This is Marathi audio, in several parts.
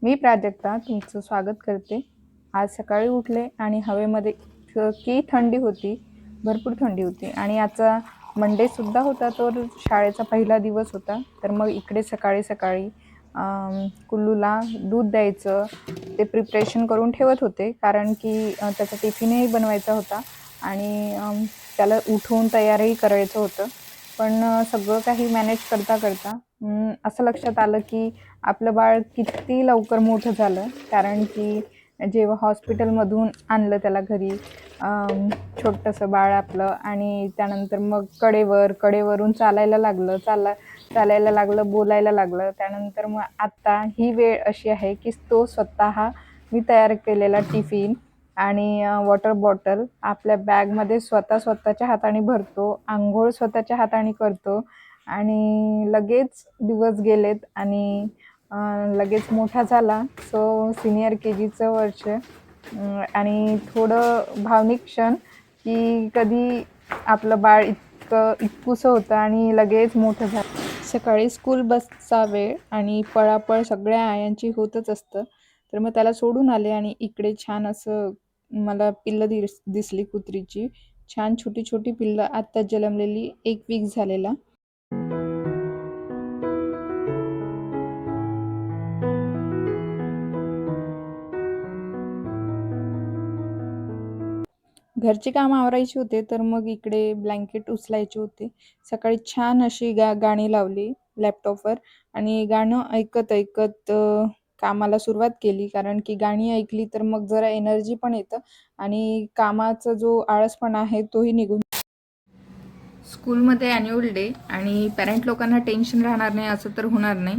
मी प्राजक्ता तुमचं स्वागत करते। आज सकाळी उठले आणि हवेमध्ये की थंडी होती, भरपूर थंडी होती आणि आजचा मंडेसुद्धा होता, तो शाळेचा पहिला दिवस होता। तर मग इकडे सकाळी सकाळी कुल्लूला दूध द्यायचं ते प्रिपरेशन करून ठेवत होते, कारण की त्याचा टिफिनही बनवायचा होता आणि त्याला उठवून तयारही करायचं होतं। पण सगळं काही मॅनेज करता करता असं लक्षात आलं की आपलं बाळ किती लवकर मोठं झालं, कारण की जेव्हा हॉस्पिटलमधून आणलं त्याला घरी, छोटंसं बाळ आपलं, आणि त्यानंतर मग कडेवरून चालायला लागलं, चालायला लागलं, बोलायला लागलं। त्यानंतर मग आत्ता ही वेळ अशी आहे की तो स्वतः मी तयार केलेला टिफिन आणि वॉटर बॉटल आपल्या बॅगमध्ये स्वतःच्या हाताने भरतो, अंघोळ स्वतःच्या हाताने करतो आणि लगेच दिवस गेलेत आणि लगेच मोठा झाला। सो सिनियर KGचं वर्ष आणि थोडं भावनिक क्षण की कधी आपलं बाळ इतकुसं होतं आणि लगेच मोठं झालं। सकाळी स्कूल बसचा वेळ आणि पळापळ सगळ्या आयांची होतच असतं। तर मग त्याला सोडून आले आणि इकडे छान असं मला पिल्लं दिसली कुत्रीची, छान छोटी छोटी पिल्लं, आत्ताच जन्मलेली, 1 वीक झालेला। घरची कामं आवरायची होते, तर मग इकडे ब्लँकेट उचलायचे होते। सकाळी छान अशी गाणी लावली लॅपटॉपवर आणि गाणं ऐकत ऐकत कामाला सुरुवात केली, कारण की गाणी ऐकली तर मग जरा एनर्जी पण येतं आणि कामाचा जो आळसपणा आहे तोही निघून। स्कूलमध्ये ॲन्युअल डे आणि पॅरेंट लोकांना टेन्शन राहणार नाही असं तर होणार नाही।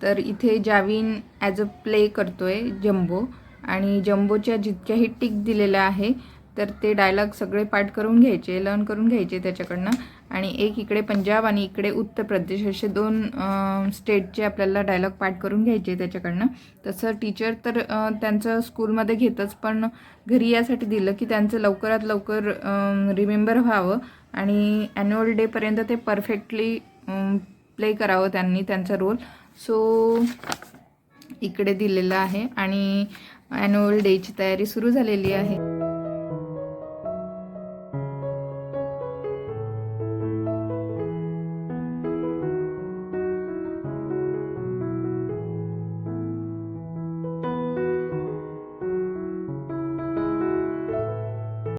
तर इथे जावीन ॲज अ प्ले करतोय जम्बो, आणि जम्बोच्या जितक्याही टिक दिलेल्या आहे तर ते डायलॉग सगळे पाठ करून घ्यायचे, लर्न करून घ्यायचे त्याच्याकडनं। आणि एक इकडे पंजाब आणि इकडे उत्तर प्रदेश, असे 2 स्टेटचे आपल्याला डायलॉग पाठ करून घ्यायचे त्याच्याकडनं। तसं टीचर तर त्यांचं स्कूलमध्ये घेतच, पण घरी यासाठी दिलं की त्यांचं लवकरात लवकर रिमेंबर व्हावं आणि ॲन्युअल डेपर्यंत ते परफेक्टली प्ले करावं त्यांनी त्यांचा रोल। सो इकडे दिलेलं आहे आणि ॲन्युअल डेची तयारी सुरू झालेली आहे।